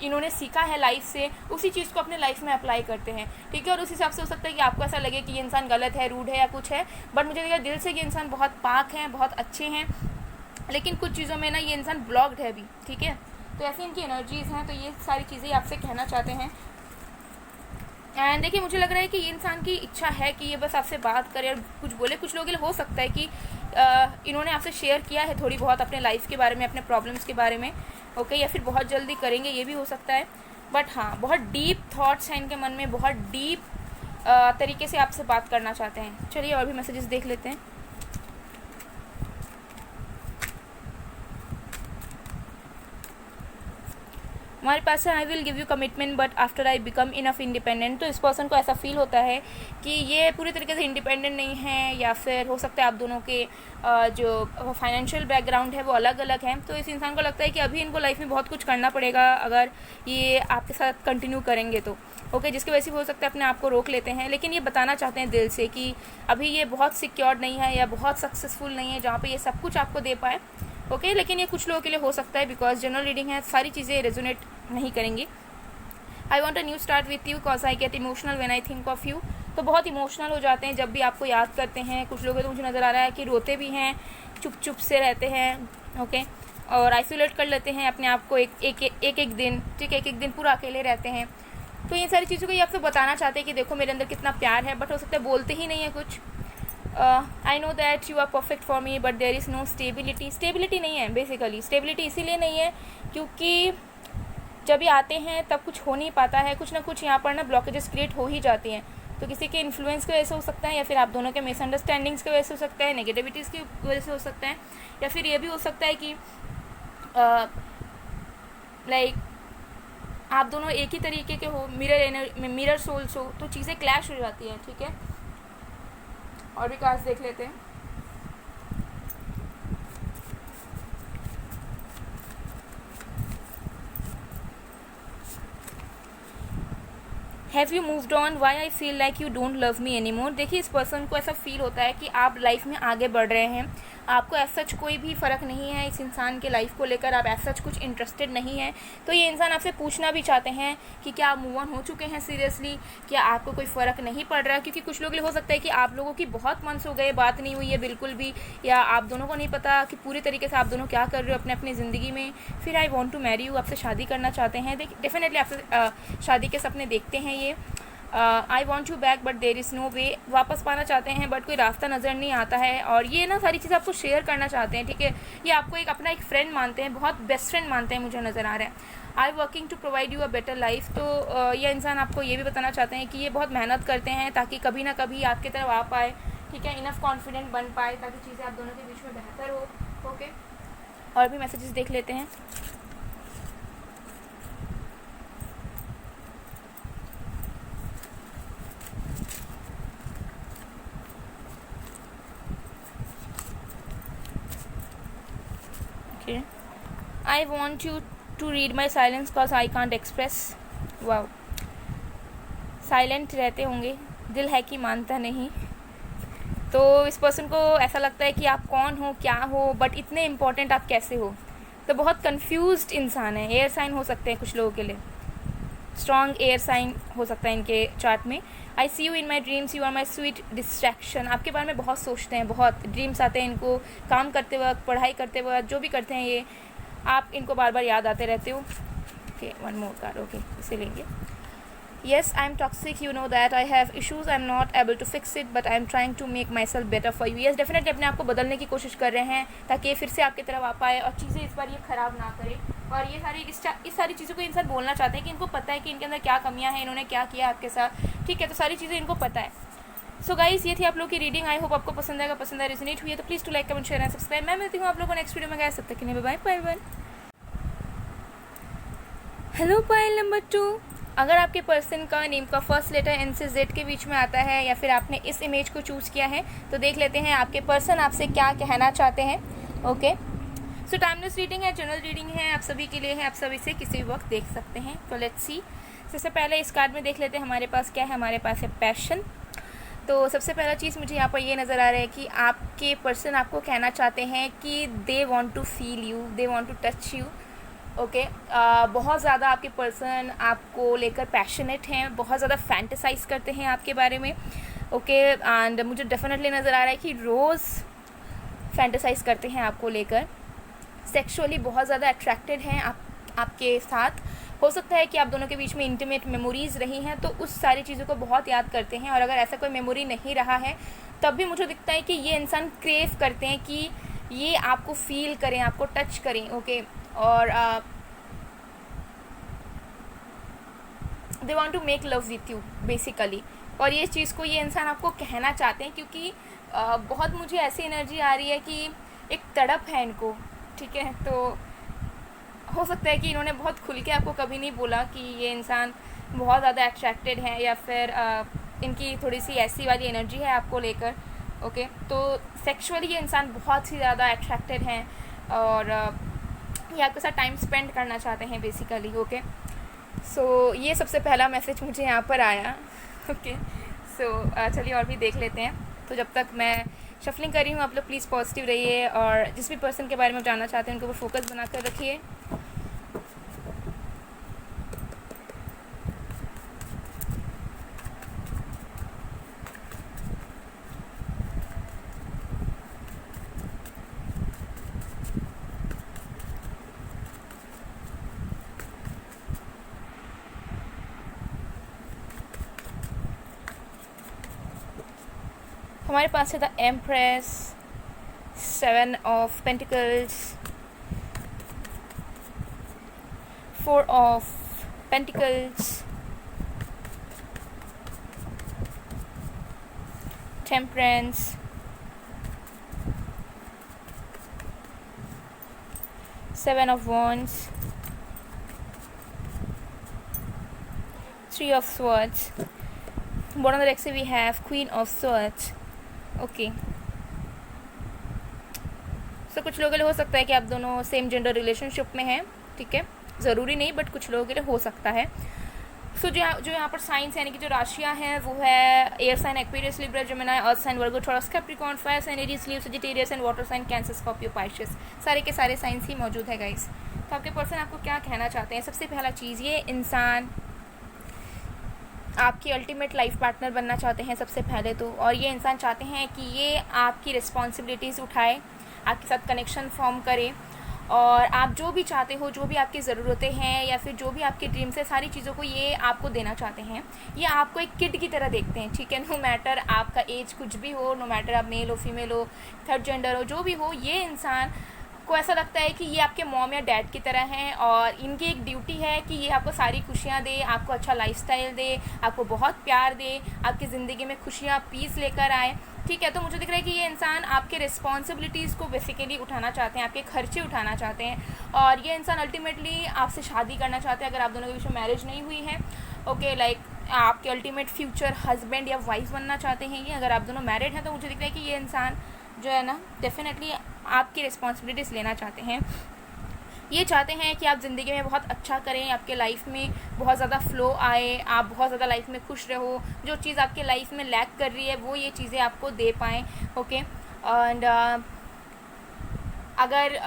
इन्होंने सीखा है लाइफ से, उसी चीज़ को अपने लाइफ में अप्लाई करते हैं, ठीक है। और उस हिसाब से हो सकता है कि आपको ऐसा लगे कि ये इंसान गलत है, रूड है या कुछ है, बट मुझे लगा दिल से ये इंसान बहुत पाक हैं, बहुत अच्छे हैं, लेकिन कुछ चीज़ों में ना ये इंसान ब्लॉक्ड है अभी, ठीक है। तो ऐसी इनकी एनर्जीज़ हैं, तो ये सारी चीज़ें आपसे कहना चाहते हैं। एंड देखिए मुझे लग रहा है कि ये इंसान की इच्छा है कि ये बस आपसे बात करे और कुछ बोले। कुछ लोगों के लिए हो सकता है कि इन्होंने आपसे शेयर किया है थोड़ी बहुत अपने लाइफ के बारे में, अपने प्रॉब्लम्स के बारे में, ओके, या फिर बहुत जल्दी करेंगे, ये भी हो सकता है। बट हाँ, बहुत डीप थॉट्स हैं इनके मन में, बहुत डीप तरीके से आपसे बात करना चाहते हैं। चलिए और भी मैसेजेस देख लेते हैं। हमारे पास है I will give you commitment but after I become enough independent. तो इस पर्सन को ऐसा फील होता है कि ये पूरी तरीके से इंडिपेंडेंट नहीं है, या फिर हो सकता है आप दोनों के जो फाइनेंशियल बैकग्राउंड है वो अलग अलग हैं। तो इस इंसान को लगता है कि अभी इनको लाइफ में बहुत कुछ करना पड़ेगा अगर ये आपके साथ कंटिन्यू करेंगे तो, ओके, जिसकी वजह से हो सकता है अपने आप को रोक लेते हैं। लेकिन ये बताना चाहते हैं दिल से कि अभी ये बहुत सिक्योर्ड नहीं है या बहुत सक्सेसफुल नहीं है जहाँ पे ये सब कुछ आपको दे पाए, ओके। लेकिन ये कुछ लोगों के लिए हो सकता है, बिकॉज जनरल रीडिंग है, सारी चीज़ें रेजोनेट नहीं करेंगी। आई want a new start with you cause I get emotional when I think of you. तो बहुत इमोशनल हो जाते हैं जब भी आपको याद करते हैं। कुछ लोग तो मुझे नज़र आ रहा है कि रोते भी हैं, चुप चुप से रहते हैं, ओके, और आइसोलेट कर लेते हैं अपने आप को एक दिन, ठीक है, एक दिन पूरा अकेले रहते हैं। तो ये सारी चीज़ों को ये आपसे बताना चाहते हैं कि देखो मेरे अंदर कितना प्यार है, बट हो सकता है बोलते ही नहीं है कुछ। I know that you are perfect for me but there is no stability नहीं है। बेसिकली स्टेबिलिटी इसीलिए नहीं है क्योंकि जब ये आते हैं तब कुछ हो नहीं पाता है, कुछ ना कुछ यहाँ पर ना ब्लॉकेजेस क्रिएट हो ही जाती हैं। तो किसी के इन्फ्लुएंस की वजह से हो सकता है, या फिर आप दोनों के मिसअंडरस्टैंडिंग्स की वजह से हो सकता है, नेगेटिविटीज़ की वजह से हो सकता है, या फिर ये भी हो सकता है कि लाइक आप दोनों एक ही तरीके के हो, मिरर सोल्स हो, तो चीज़ें क्लैश हो जाती हैं, ठीक है। और भी कार्ड्स देख लेते हैं। Have you moved on, why I feel like you don't love me any more. देखिए इस पर्सन को ऐसा फील होता है कि आप लाइफ में आगे बढ़ रहे हैं, आपको ऐसा सच कोई भी फ़र्क नहीं है इस इंसान के लाइफ को लेकर, आप ऐसा कुछ इंटरेस्टेड नहीं है। तो ये इंसान आपसे पूछना भी चाहते हैं कि क्या आप मूव ऑन हो चुके हैं सीरियसली, क्या आपको कोई फ़र्क नहीं पड़ रहा। क्योंकि कुछ लोग हो सकता है कि आप लोगों की बहुत मंथ्स हो गए, बात नहीं हुई है बिल्कुल भी, या आप दोनों को नहीं पता कि पूरी तरीके से आप दोनों क्या कर रहे हो अपने अपनी ज़िंदगी में। फिर I want to marry you, आपसे शादी करना चाहते हैं। डेफिनेटली आपसे शादी के सपने देखते हैं ये। I want you back but there is no way, वापस पाना चाहते हैं बट कोई रास्ता नज़र नहीं आता है। और ये ना सारी चीज़ें आपको शेयर करना चाहते हैं, ठीक है। ये आपको अपना एक फ्रेंड मानते हैं, बहुत बेस्ट फ्रेंड मानते हैं, मुझे नज़र आ रहा है। I working to provide you a better life, तो ये इंसान आपको ये भी बताना चाहते हैं कि ये बहुत मेहनत करते हैं ताकि कभी ना कभी आपकी तरफ आ पाए, ठीक है, इनफ कॉन्फिडेंट बन पाए ताकि चीज़ें आप दोनों के बीच में बेहतर हो, ओके। और भी मैसेजेस देख लेते हैं। I want you to read my silence cause I can't express. Wow, silent रहते होंगे, दिल है कि मानता नहीं। तो इस पर्सन को ऐसा लगता है कि आप कौन हो, क्या हो, बट इतने इम्पोर्टेंट आप कैसे हो। तो बहुत कंफ्यूज्ड इंसान है। एयर साइन हो सकते हैं कुछ लोगों के लिए, स्ट्रॉन्ग एयर साइन हो सकता है इनके चार्ट में। I see you in my dreams, you are my sweet distraction, आपके बारे में बहुत सोचते हैं, बहुत ड्रीम्स आते हैं इनको, काम करते वक्त, पढ़ाई करते वक्त, जो भी करते हैं ये, आप इनको बार बार याद आते रहते हो। Okay, one more card, okay, इसे लेंगे। Yes I am toxic, you know that I have issues, I am not able to fix it but I am trying to make myself better for you. Yes definitely अपने आप को बदलने की कोशिश कर रहे हैं ताकि ये फिर से आपकी तरफ आ पाए और चीज़ें इस बार ये ख़राब ना करे। और ये इस सारी चीज़ों को इंसान बोलना चाहते हैं कि इनको पता है कि इनके अंदर क्या कमियां हैं, इन्होंने क्या किया आपके साथ, ठीक है, तो सारी चीज़ें इनको पता है। सो गाइस, ये थी आप लोग की रीडिंग। आई होप आपको पसंद आएगा, पसंद आए रेजोनेट हुई है तो please to like, comment, share and subscribe. मैं मिलती हूँ आप लोगों को नेक्स्ट वीडियो में। गाइस तब तक के लिए bye bye. Hello pile number 2, अगर आपके पर्सन का नेम का फर्स्ट लेटर एन से जेड के बीच में आता है या फिर आपने इस इमेज को चूज़ किया है तो देख लेते हैं आपके पर्सन आपसे क्या कहना चाहते हैं, ओके। सो टाइमलेस रीडिंग है, जनरल रीडिंग है, आप सभी के लिए है, आप सभी से किसी भी वक्त देख सकते हैं। तो लेट्स सी, सबसे पहले इस कार्ड में देख लेते हैं हमारे पास क्या है। हमारे पास है पैशन। तो सबसे पहला चीज़ मुझे यहाँ पर ये नज़र आ रहा है कि आपके पर्सन आपको कहना चाहते हैं कि they want to feel you, they want to touch you, okay. बहुत ज़्यादा आपके पर्सन आपको लेकर पैशनेट हैं, बहुत ज़्यादा फैंटेसाइज करते हैं आपके बारे में, ओके। एंड मुझे डेफिनेटली नज़र आ रहा है कि रोज़ फैंटेसाइज करते हैं आपको लेकर, सेक्सुअली बहुत ज़्यादा अट्रैक्टेड हैं आपके साथ। हो सकता है कि आप दोनों के बीच में इंटीमेट मेमोरीज़ रही हैं तो उस सारी चीज़ों को बहुत याद करते हैं। और अगर ऐसा कोई मेमोरी नहीं रहा है तब भी मुझे दिखता है कि ये इंसान क्रेव करते हैं कि ये आपको फील करें, आपको टच करें, ओके। और they want to make love with you basically. और ये चीज़ को ये इंसान आपको कहना चाहते हैं क्योंकि बहुत मुझे ऐसी एनर्जी आ रही है कि एक तड़प है इनको, ठीक है। तो हो सकता है कि इन्होंने बहुत खुल के आपको कभी नहीं बोला कि ये इंसान बहुत ज़्यादा अट्रैक्टेड है या फिर इनकी थोड़ी सी ऐसी वाली एनर्जी है आपको लेकर, ओके। तो सेक्सुअली ये इंसान बहुत ही ज़्यादा अट्रैक्टेड हैं और ये आपके साथ टाइम स्पेंड करना चाहते हैं बेसिकली, ओके। सो ये सबसे पहला मैसेज मुझे यहाँ पर आया, ओके। सो चलिए और भी देख लेते हैं। तो जब तक मैं शफलिंग कर रही हूँ आप लोग प्लीज़ पॉजिटिव रहिए और जिस भी पर्सन के बारे में जानना चाहते हैं उनके ऊपर फोकस बना कर रखिए। हमारे पास है the empress, 7 of pentacles, 4 of pentacles, temperance, 7 of wands, 3 of swords. Bottom of the deck से we have queen of swords. Okay. So कुछ लोगों के लिए हो सकता है कि आप दोनों सेम जेंडर रिलेशनशिप में हैं, ठीक है, ज़रूरी नहीं, बट कुछ लोगों के लिए हो सकता है. सो जो यहाँ पर साइंस यानी कि जो राशियाँ हैं वो है air sign Aquarius, Libra, Gemini, earth sign, Virgo, Taurus, Capricorn, fire sign, Aries, Leo, Sagittarius and water sign, Cancer, Scorpio, Pisces. सारे के सारे साइंस ही मौजूद है गाइस. तो आपके पर्सन आपको क्या कहना चाहते हैं? सबसे पहला चीज़, ये इंसान आपकी अल्टीमेट लाइफ पार्टनर बनना चाहते हैं सबसे पहले तो, और ये इंसान चाहते हैं कि ये आपकी रिस्पॉन्सिबिलिटीज़ उठाए, आपके साथ कनेक्शन फॉर्म करे, और आप जो भी चाहते हो, जो भी आपकी ज़रूरतें हैं या फिर जो भी आपके ड्रीम्स है, सारी चीज़ों को ये आपको देना चाहते हैं. ये आपको एक किड की तरह देखते हैं, ठीक है. नो मैटर आपका एज कुछ भी हो, नो मैटर आप मेल हो, फीमेल हो, थर्ड जेंडर हो, जो भी हो, ये इंसान को ऐसा लगता है कि ये आपके मॉम या डैड की तरह हैं, और इनकी एक ड्यूटी है कि ये आपको सारी खुशियाँ दे, आपको अच्छा लाइफस्टाइल दे, आपको बहुत प्यार दे, आपकी ज़िंदगी में खुशियाँ, पीस लेकर आए, ठीक है. तो मुझे दिख रहा है कि ये इंसान आपके रिस्पॉन्सिबिलिटीज़ को बेसिकली उठाना चाहते हैं, आपके खर्चे उठाना चाहते हैं, और ये इंसान अल्टीमेटली आपसे शादी करना चाहते हैं अगर आप दोनों के बीच में मैरिज नहीं हुई है. ओके, लाइक आपके अल्टीमेट फ्यूचर हस्बैंड या वाइफ बनना चाहते हैं ये. अगर आप दोनों मैरिड हैं तो मुझे दिख रहा है कि ये इंसान जो है ना डेफिनेटली आपकी रिस्पॉन्सिबिलिटीज़ लेना चाहते हैं. ये चाहते हैं कि आप ज़िंदगी में बहुत अच्छा करें, आपके लाइफ में बहुत ज़्यादा फ़्लो आए, आप बहुत ज़्यादा लाइफ में खुश रहो, जो चीज़ आपके लाइफ में लैक कर रही है वो ये चीज़ें आपको दे पाएँ. ओके, एंड अगर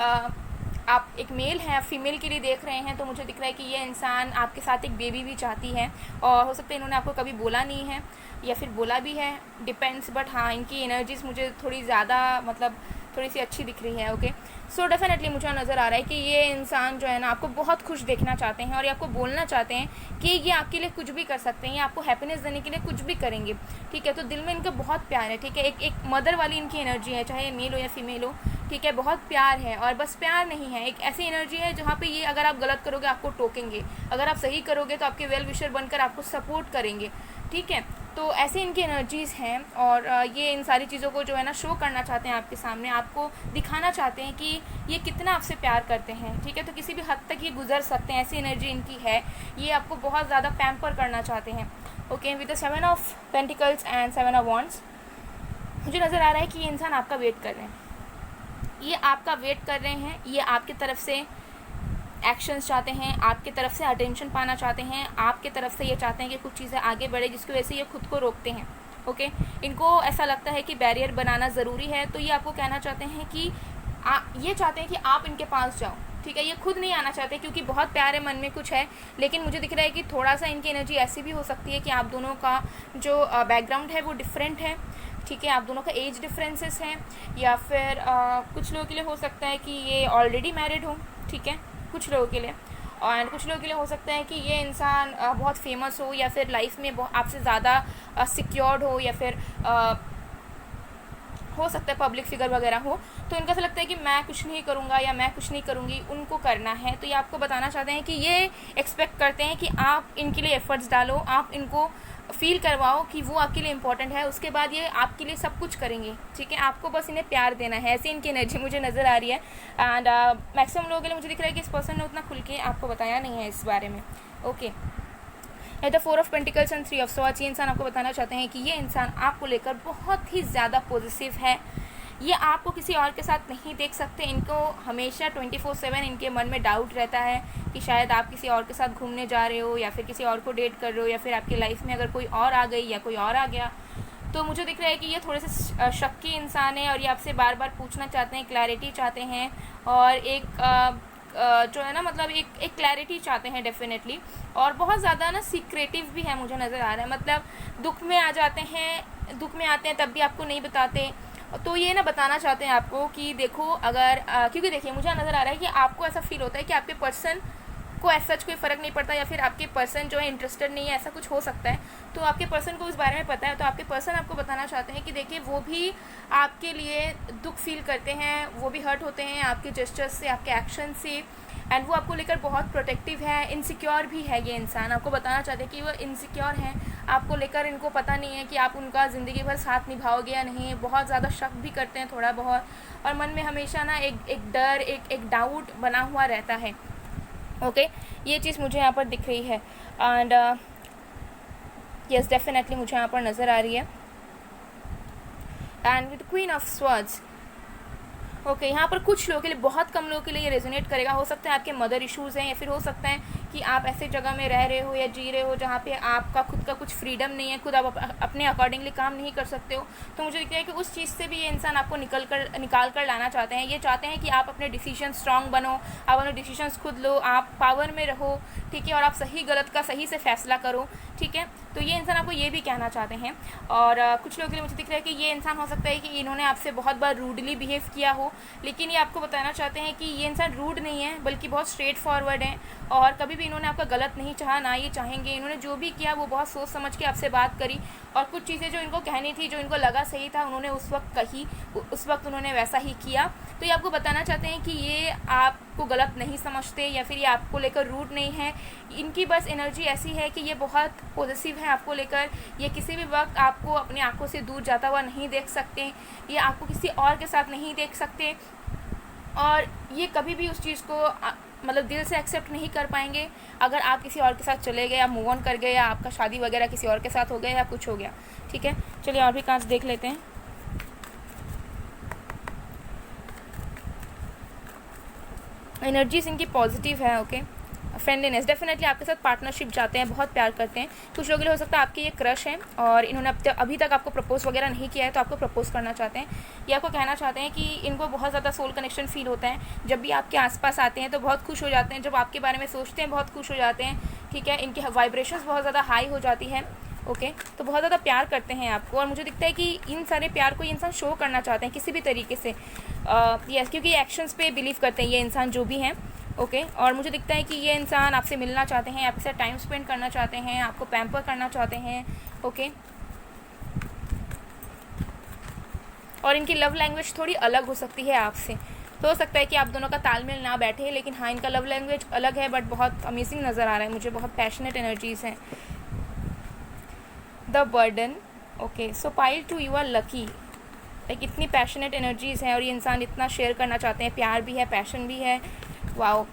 आप एक मेल हैं, फीमेल के लिए देख रहे हैं, तो मुझे दिख रहा है कि ये इंसान आपके साथ एक बेबी भी चाहती है, और हो सकता है इन्होंने आपको कभी बोला नहीं है या फिर बोला भी है, डिपेंड्स, बट हाँ इनकी एनर्जीज मुझे थोड़ी ज़्यादा मतलब थोड़ी सी अच्छी दिख रही है. ओके, सो डेफिनेटली मुझे नज़र आ रहा है कि ये इंसान जो है ना आपको बहुत खुश देखना चाहते हैं, और ये आपको बोलना चाहते हैं कि ये आपके लिए कुछ भी कर सकते हैं, ये आपको हैप्पीनेस देने के लिए कुछ भी करेंगे, ठीक है. तो दिल में इनका बहुत प्यार है, ठीक है. एक मदर वाली इनकी एनर्जी है, चाहे मेल हो या फीमेल हो, ठीक है. बहुत प्यार है, और बस प्यार नहीं है, एक ऐसी एनर्जी है जहाँ पे ये अगर आप गलत करोगे आपको टोकेंगे, अगर आप सही करोगे तो आपके वेल विशर बनकर आपको सपोर्ट करेंगे, ठीक है. तो ऐसे इनकी एनर्जीज़ हैं, और ये इन सारी चीज़ों को जो है ना शो करना चाहते हैं आपके सामने, आपको दिखाना चाहते हैं कि ये कितना आपसे प्यार करते हैं, ठीक है. तो किसी भी हद तक ये गुजर सकते हैं, ऐसी एनर्जी इनकी है. ये आपको बहुत ज़्यादा पैम्पर करना चाहते हैं. Okay, with the 7 of pentacles and 7 of wands मुझे नज़र आ रहा है कि ये इंसान आपका वेट कर रहे हैं, ये आपका वेट कर रहे हैं, ये आपकी तरफ से एक्शंस चाहते हैं, आपकी तरफ से अटेंशन पाना चाहते हैं, आपकी तरफ से ये चाहते हैं कि कुछ चीज़ें आगे बढ़े, जिसकी वजह से ये खुद को रोकते हैं. ओके, इनको ऐसा लगता है कि बैरियर बनाना ज़रूरी है, तो ये आपको कहना चाहते हैं कि ये चाहते हैं कि आप इनके पास जाओ, ठीक है. ये खुद नहीं आना चाहते क्योंकि बहुत प्यार है, मन में कुछ है, लेकिन मुझे दिख रहा है कि थोड़ा सा इनकी एनर्जी ऐसी भी हो सकती है कि आप दोनों का जो बैकग्राउंड है वो डिफरेंट है, ठीक है. आप दोनों का एज डिफरेंसेस हैं, या फिर कुछ लोगों के लिए हो सकता है कि ये ऑलरेडी मैरिड हो, ठीक है, कुछ लोगों के लिए, और कुछ लोगों के लिए हो सकता है कि ये इंसान बहुत फेमस हो, या फिर लाइफ में आपसे ज़्यादा सिक्योर्ड हो, या फिर हो सकता है पब्लिक फिगर वगैरह हो. तो इनको ऐसा लगता है कि मैं कुछ नहीं करूँगा या मैं कुछ नहीं करूँगी, उनको करना है. तो ये आपको बताना चाहते हैं कि ये एक्सपेक्ट करते हैं कि आप इनके लिए एफर्ट्स डालो, आप इनको फील करवाओ कि वो आपके लिए इम्पोर्टेंट है, उसके बाद ये आपके लिए सब कुछ करेंगे, ठीक है. आपको बस इन्हें प्यार देना है, ऐसी इनकी एनर्जी मुझे नज़र आ रही है. एंड मैक्सिमम लोगों के लिए मुझे दिख रहा है कि इस पर्सन ने उतना खुल के आपको बताया नहीं है इस बारे में. Okay, the 4 of pentacles and 3 of swords, ये इंसान आपको बताना चाहते हैं कि ये इंसान आपको लेकर बहुत ही ज़्यादा पॉजिटिव है. ये आपको किसी और के साथ नहीं देख सकते, इनको हमेशा 24/7 इनके मन में डाउट रहता है कि शायद आप किसी और के साथ घूमने जा रहे हो, या फिर किसी और को डेट कर रहे हो, या फिर आपकी लाइफ में अगर कोई और आ गई या कोई और आ गया. तो मुझे दिख रहा है कि ये थोड़े से शक्की इंसान है, और ये आपसे बार बार पूछना चाहते हैं, क्लैरिटी चाहते हैं, और एक जो है ना मतलब एक क्लैरिटी चाहते हैं डेफिनेटली. और बहुत ज़्यादा ना सीक्रेटिव भी है मुझे नज़र आ रहा है, मतलब दुख में आ जाते हैं, दुख में आते हैं तब भी आपको नहीं बताते. तो ये ना बताना चाहते हैं आपको कि देखो अगर क्योंकि देखिए मुझे नज़र आ रहा है कि आपको ऐसा फील होता है कि आपके पर्सन आपको ऐसा सच कोई फ़र्क नहीं पड़ता, या फिर आपके पर्सन जो है इंटरेस्टेड नहीं है, ऐसा कुछ हो सकता है। तो आपके पर्सन को उस बारे में पता है, तो आपके पर्सन आपको बताना चाहते हैं कि देखिए वो भी आपके लिए दुख फील करते हैं, वो भी हर्ट होते हैं आपके जेस्चर्स से, आपके एक्शन से, एंड वो आपको लेकर बहुत प्रोटेक्टिव है, इनसिक्योर भी है। ये इंसान आपको बताना चाहते हैं कि वो इनसिक्योर हैं आपको लेकर, इनको पता नहीं है कि आप उनका ज़िंदगी भर साथ निभाओगे या नहीं। बहुत ज़्यादा शक भी करते हैं थोड़ा बहुत, और मन में हमेशा ना एक डर, एक डाउट बना हुआ रहता है। ओके, ये चीज़ मुझे यहाँ पर दिख रही है, एंड यस डेफिनेटली मुझे यहाँ पर नज़र आ रही है। And with queen of swords, okay, यहाँ पर कुछ लोगों के लिए, बहुत कम लोगों के लिए ये रेजोनेट करेगा। हो सकता है आपके मदर इश्यूज़ हैं, या फिर हो सकता है कि आप ऐसे जगह में रह रहे हो या जी रहे हो जहाँ पे आपका खुद का कुछ फ्रीडम नहीं है, खुद आप अपने अकॉर्डिंगली काम नहीं कर सकते हो। तो मुझे लगता है कि उस चीज़ से भी ये इंसान आपको निकाल कर लाना चाहते हैं। ये चाहते हैं कि आप अपने डिसीजन स्ट्रांग बनो, आप अपने डिसीजंस खुद लो, आप पावर में रहो, ठीक है, और आप सही गलत का सही से फैसला करो, ठीक है। तो ये इंसान आपको ये भी कहना चाहते हैं। और कुछ लोगों के लिए मुझे दिख रहा है कि ये इंसान हो सकता है कि इन्होंने आपसे बहुत बार रूडली बिहेव किया हो, लेकिन ये आपको बताना चाहते हैं कि ये इंसान रूड नहीं है, बल्कि बहुत स्ट्रेट फॉरवर्ड है, और कभी भी इन्होंने आपका गलत नहीं चाहा, ना ये चाहेंगे। इन्होंने जो भी किया वो बहुत सोच समझ के आपसे बात करी, और कुछ चीज़ें जो इनको कहनी थी, जो इनको लगा सही था, उन्होंने उस वक्त कही, उस वक्त उन्होंने वैसा ही किया। तो ये आपको बताना चाहते हैं कि ये आपको गलत नहीं समझते, या फिर ये आपको लेकर रूड नहीं है। इनकी बस एनर्जी ऐसी है कि ये बहुत पॉजिटिव है आपको लेकर। ये किसी भी वक्त आपको अपनी आंखों से दूर जाता हुआ नहीं देख सकते, ये आपको किसी और के साथ नहीं देख सकते, और ये कभी भी उस चीज़ को मतलब दिल से एक्सेप्ट नहीं कर पाएंगे अगर आप किसी और के साथ चले गए, या मूव ऑन कर गए, या आपका शादी वगैरह किसी और के साथ हो गया, या कुछ हो गया, ठीक है। चलिए और भी कार्ड्स देख लेते हैं। एनर्जीज इनकी पॉजिटिव है, ओके। फ्रेंडलीनेस, डेफिनेटली आपके साथ पार्टनरशिप चाहते हैं, बहुत प्यार करते हैं। कुछ लोगों के लिए हो सकता है आपके ये क्रश हैं, और इन्होंने अभी तक आपको प्रपोज वगैरह नहीं किया है, तो आपको प्रपोज करना चाहते हैं। ये आपको कहना चाहते हैं कि इनको बहुत ज़्यादा सोल कनेक्शन फील होता है। जब भी आपके आसपास आते हैं तो बहुत खुश हो जाते हैं, जब आपके बारे में सोचते हैं बहुत खुश हो जाते हैं, ठीक है। इनकी वाइब्रेशंस बहुत ज़्यादा हाई हो जाती है, ओके। तो बहुत ज़्यादा प्यार करते हैं आपको, और मुझे दिखता है कि इन सारे प्यार को ये इंसान शो करना चाहते हैं किसी भी तरीके से, यस, क्योंकि एक्शंस पे बिलीव करते हैं ये इंसान जो भी हैं, ओके। और मुझे दिखता है कि ये इंसान आपसे मिलना चाहते हैं, आपके साथ टाइम स्पेंड करना चाहते हैं, आपको पैम्पर करना चाहते हैं, ओके। और इनकी लव लैंग्वेज थोड़ी अलग हो सकती है आपसे, तो हो सकता है कि आप दोनों का तालमेल ना बैठे, लेकिन हाँ, इनका लव लैंग्वेज अलग है, बट बहुत अमेजिंग नज़र आ रहा है मुझे, बहुत पैशनेट एनर्जीज़ हैं। The burden, okay, so pile two you are lucky, like इतनी पैशनेट एनर्जीज़ हैं, और ये इंसान इतना शेयर करना चाहते हैं, प्यार भी है, पैशन भी है, वाओ।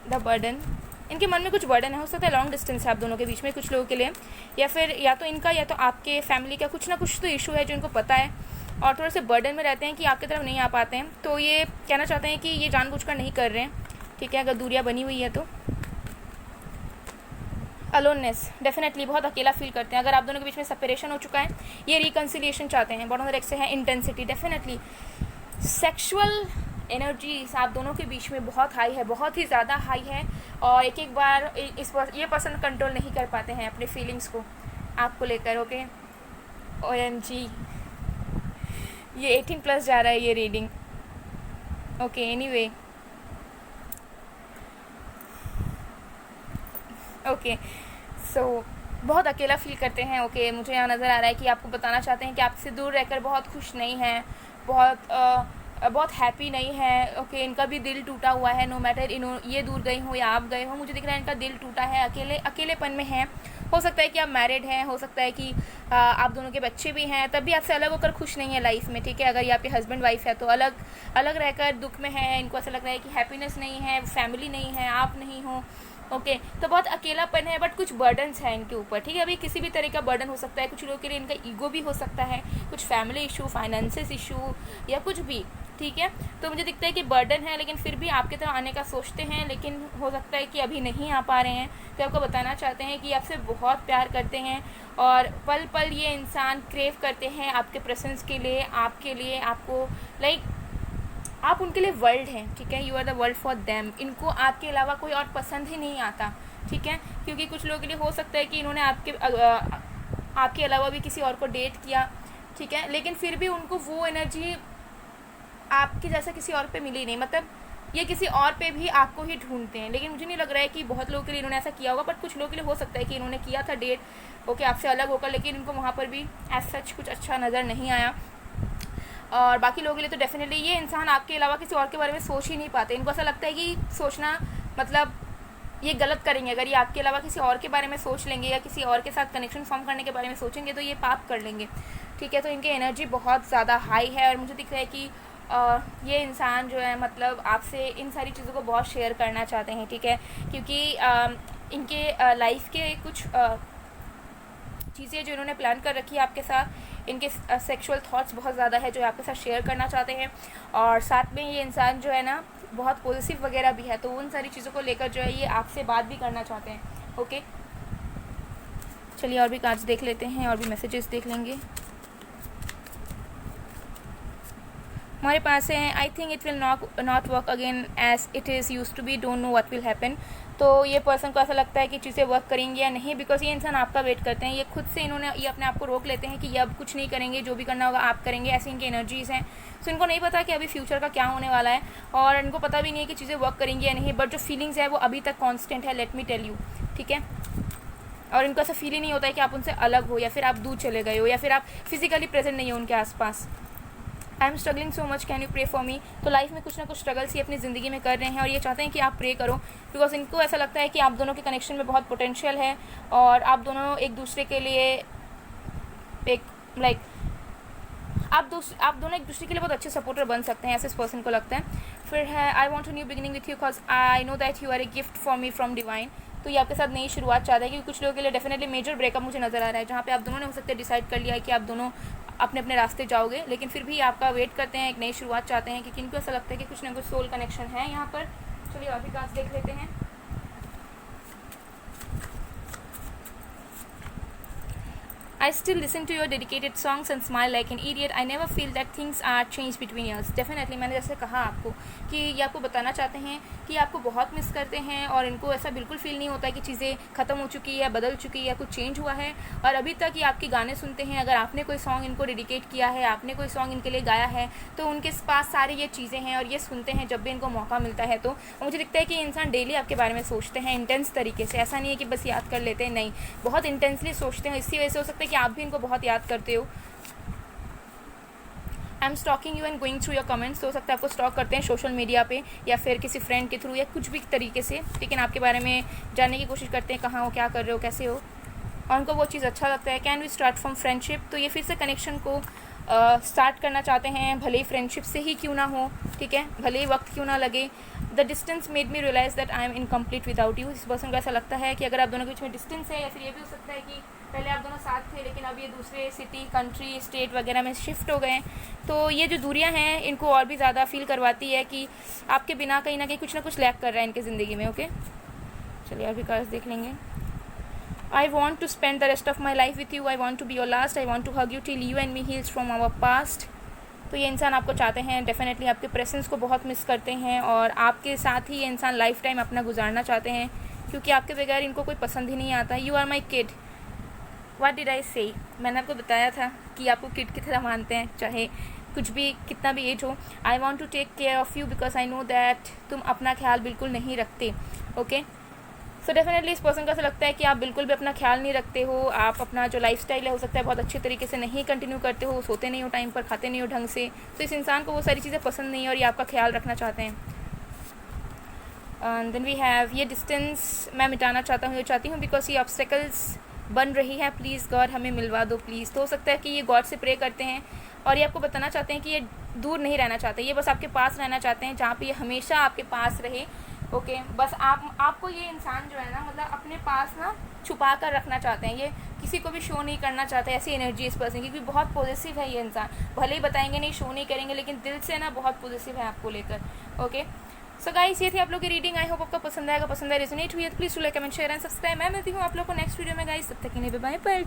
द बर्डन, इनके मन में कुछ बर्डन है, हो सकता है लॉन्ग डिस्टेंस है आप दोनों के बीच में कुछ लोगों के लिए, या फिर या तो इनका या तो आपके फैमिली का कुछ ना कुछ तो इशू है जो इनको पता है, और थोड़े से बर्डन में रहते हैं कि आपकी तरफ नहीं आ पाते हैं। तो ये कहना चाहते हैं कि ये जानबूझकर नहीं कर रहे हैं, ठीक है, अगर दूरियां बनी हुई है तो। अलोननेस, डेफिनेटली बहुत अकेला फील करते हैं अगर आप दोनों के बीच में सेपरेशन हो चुका है। ये रिकन्सिलिएशन चाहते हैं। बॉटम ऑफ द डेक से है इंटेंसिटी, डेफिनेटली सेक्सुअल एनर्जीज आप दोनों के बीच में बहुत हाई है, बहुत ही ज़्यादा हाई है, और एक बार ये पर्सन कंट्रोल नहीं कर पाते हैं अपने फीलिंग्स को आपको लेकर, ओके। OMG, ये 18+ जा रहा है ये रीडिंग, ओके। एनीवे, ओके, सो बहुत अकेला फील करते हैं, ओके। मुझे यहाँ नज़र आ रहा है कि आपको बताना चाहते हैं कि आपसे दूर रहकर बहुत खुश नहीं हैं, बहुत हैप्पी नहीं है, ओके। इनका भी दिल टूटा हुआ है, नो मैटर ये दूर गई हो या आप गए हो, मुझे दिख रहा है इनका दिल टूटा है, अकेलेपन में है। हो सकता है कि आप मैरिड हैं, हो सकता है कि आप दोनों के बच्चे भी हैं, तब भी आपसे अलग होकर खुश नहीं है लाइफ में, ठीक है। अगर ये आपके हस्बैंड वाइफ है तो अलग रहकर दुख में है, इनको ऐसा लग रहा है कि हैप्पीनेस नहीं है, फैमिली नहीं है, आप नहीं हो, ओके। तो बहुत अकेलापन है, बट कुछ बर्डन्स हैं इनके ऊपर, ठीक है। अभी किसी भी तरह का बर्डन हो सकता है, कुछ लोगों के लिए इनका ईगो भी हो सकता है, कुछ फैमिली इशू, फाइनेंसेस इशू, या कुछ भी, ठीक है। तो मुझे दिखता है कि बर्डन है, लेकिन फिर भी आपकी तरफ आने का सोचते हैं, लेकिन हो सकता है कि अभी नहीं आ पा रहे हैं। तो आपको बताना चाहते हैं कि आपसे बहुत प्यार करते हैं, और पल पल ये इंसान क्रेव करते हैं आपके प्रेजेंस के लिए, आपके लिए, आपको लाइक आप उनके लिए वर्ल्ड हैं, ठीक है। You are the world for them. इनको आपके अलावा कोई और पसंद ही नहीं आता, ठीक है। क्योंकि कुछ लोगों के लिए हो सकता है कि इन्होंने आपके अलावा भी किसी और को डेट किया, ठीक है, लेकिन फिर भी उनको वो एनर्जी आपकी जैसा किसी और पे मिली नहीं। मतलब ये किसी और पे भी आपको ही ढूंढते हैं। लेकिन मुझे नहीं लग रहा है कि बहुत लोगों के लिए इन्होंने ऐसा किया होगा, बट कुछ लोगों के लिए हो सकता है कि इन्होंने किया था डेट ओके आपसे अलग होकर, लेकिन इनको वहाँ पर भी एज सच कुछ अच्छा नज़र नहीं आया। और बाकी लोगों के लिए तो डेफिनेटली ये इंसान आपके अलावा किसी और के बारे में सोच ही नहीं पाते। इनको ऐसा लगता है कि सोचना मतलब ये गलत करेंगे। अगर ये आपके अलावा किसी और के बारे में सोच लेंगे या किसी और के साथ कनेक्शन फॉर्म करने के बारे में सोचेंगे तो ये पाप कर लेंगे, ठीक है। तो इनकी एनर्जी बहुत ज़्यादा हाई है और मुझे दिख रहा है कि ये इंसान जो है मतलब आपसे इन सारी चीज़ों को बहुत शेयर करना चाहते हैं, ठीक है। क्योंकि इनके लाइफ के कुछ चीज़ें जो इन्होंने प्लान कर रखी है आपके साथ, इनके सेक्सुअल थॉट्स बहुत ज़्यादा है जो आपके साथ शेयर करना चाहते हैं। और साथ में ये इंसान जो है ना बहुत पॉजिटिव वगैरह भी है, तो उन सारी चीज़ों को लेकर जो है ये आपसे बात भी करना चाहते हैं, ओके। चलिए और भी कार्ड्स देख लेते हैं और भी मैसेजेस देख लेंगे। हमारे पास है I think it will not work again as it is use to be, don't know what will happen. तो ये पर्सन को ऐसा लगता है कि चीज़ें वर्क करेंगी या नहीं, बिकॉज ये इंसान आपका वेट करते हैं। ये खुद से ये अपने आप को रोक लेते हैं कि ये अब कुछ नहीं करेंगे, जो भी करना होगा आप करेंगे, ऐसी इनकी एनर्जीज़ हैं। सो इनको नहीं पता कि अभी फ्यूचर का क्या होने वाला है और इनको पता भी नहीं है कि चीज़ें वर्क करेंगी या नहीं, बट जो फीलिंग्स है वो अभी तक कॉन्स्टेंट है, लेट मी टेल यू, ठीक है। और इनको ऐसा फील ही नहीं होता है कि आप उनसे अलग हो या फिर आप दूर चले गए हो या फिर आप फिजिकली प्रेजेंट नहीं हो उनके आसपास। I am struggling so much, can you pray for me. तो लाइफ में कुछ ना कुछ स्ट्रगल्स ही अपनी ज़िंदगी में कर रहे हैं और ये चाहते हैं कि आप प्रे करो, बिकॉज इनको ऐसा लगता है कि आप दोनों के कनेक्शन में बहुत पोटेंशियल है और आप दोनों एक दूसरे के लिए एक आप दोनों एक दूसरे के लिए बहुत अच्छे सपोर्टर बन सकते हैं, ऐसे इस पर्सन को लगता है। फिर है I want a new beginning with you because I know that you are a gift for me from divine. तो ये आपके साथ नई शुरुआत चाहता है, क्योंकि कुछ लोगों के लिए डेफिनेटली मेजर ब्रेकअप मुझे नज़र आ रहा है, जहाँ पे आप दोनों ने हो सकता है डिसाइड कर लिया है कि आप दोनों अपने अपने रास्ते जाओगे, लेकिन फिर भी आपका वेट करते हैं, एक नई शुरुआत चाहते हैं, क्योंकि इनको ऐसा लगता है कि कुछ ना कुछ सोल कनेक्शन है यहाँ पर। चलिए और भी कार्ड्स देख लेते हैं। I still listen to your dedicated songs and smile like an idiot. I never feel that things are changed between us. Definitely मैंने जैसे कहा आपको कि ये आपको बताना चाहते हैं कि आपको बहुत मिस करते हैं और इनको ऐसा बिल्कुल फील नहीं होता है कि चीज़ें ख़त्म हो चुकी है या बदल चुकी है या कुछ चेंज हुआ है। और अभी तक ये आपके गाने सुनते हैं, अगर आपने कोई सॉन्ग इनको डेडिकेट किया है, आपने कोई सॉन्ग इनके लिए गाया है, तो उनके पास सारी ये चीज़ें हैं और ये सुनते हैं जब भी इनको मौका मिलता है। तो मुझे दिखता है कि इंसान डेली आपके बारे में सोचते हैं इंटेंस तरीके से, ऐसा नहीं है कि बस याद कर लेते हैं, नहीं, बहुत इंटेंसली सोचते हैं। इसी वजह से हो सकता है कि आप भी इनको बहुत याद करते हो। I am stalking you and going through your comments. हो सकता है आपको स्टॉक करते हैं सोशल मीडिया पे या फिर किसी फ्रेंड के थ्रू या कुछ भी तरीके से, लेकिन आपके बारे में जानने की कोशिश करते हैं, कहाँ हो, क्या कर रहे हो, कैसे हो, और उनको वो चीज़ अच्छा लगता है। Can we start from friendship. तो ये फिर से कनेक्शन को स्टार्ट करना चाहते हैं, भले ही फ्रेंडशिप से ही क्यों ना हो, ठीक है, भले ही वक्त क्यों ना लगे। The distance made me realise that I am incomplete without you. इस पर्सन को ऐसा लगता है कि अगर आप दोनों के बीच में डिस्टेंस है, या फिर ये भी हो सकता है कि पहले आप दोनों साथ थे लेकिन अब ये दूसरे सिटी, कंट्री, स्टेट वगैरह में शिफ्ट हो गए, तो ये जो दूरियां हैं इनको और भी ज़्यादा फील करवाती है कि आपके बिना कहीं ना कहीं कुछ लैक कर रहा है इनकी ज़िंदगी में, ओके। चलिए अभी कार्ड्स देख लेंगे। I want to spend the rest of my life with you. I want to be your last. I want to hug you till you and me heals from our past. तो ये इंसान आपको चाहते हैं, definitely आपके presence को बहुत miss करते हैं और आपके साथ ही ये इंसान लाइफ टाइम अपना गुजारना चाहते हैं, क्योंकि आपके बगैर इनको कोई पसंद ही नहीं आता। You are my kid, what did I say. मैंने आपको बताया था कि आपको किड की तरह मानते हैं, चाहे कुछ भी कितना भी एज हो। I want to take care of you because I know that तुम अपना ख्याल बिल्कुल नहीं रखते, ओके। सो डेफिनेटली इस पर्सन का ऐसा लगता है कि आप बिल्कुल भी अपना ख्याल नहीं रखते हो, आप अपना जो लाइफस्टाइल है हो सकता है बहुत अच्छे तरीके से नहीं कंटिन्यू करते हो, सोते नहीं हो टाइम पर, खाते नहीं हो ढंग से। तो इस इंसान को वो सारी चीज़ें पसंद नहीं है और ये आपका ख्याल रखना चाहते हैं। देन वी हैव ये डिस्टेंस मैं मिटाना चाहती हूँ बिकॉज ये ऑब्स्टेकल्स बन रही है, प्लीज़ गॉड हमें मिलवा दो प्लीज़। तो हो सकता है कि ये गॉड से प्रे करते हैं और ये आपको बताना चाहते हैं कि ये दूर नहीं रहना चाहते, ये बस आपके पास रहना चाहते हैं, जहाँ पे ये हमेशा आपके पास रहे, ओके। बस आपको ये इंसान जो है ना मतलब अपने पास ना छुपा कर रखना चाहते हैं, ये किसी को भी शो नहीं करना चाहते, ऐसी एनर्जी इस पर्सन की, क्योंकि बहुत पॉजिटिव है ये इंसान। भले ही बताएंगे नहीं, शो नहीं करेंगे, लेकिन दिल से ना बहुत पॉजिटिव है आपको लेकर, ओके। सो गाइस ये थी आप लोग की रीडिंग। आई होप आपको पसंद आएगा, पसंद है रेजोनेट हुई है तो please to like comment share and subscribe. मैं मिलती हूँ आप लोग को नेक्स्ट वीडियो में गाइस, तब तक के लिए बाय बाय।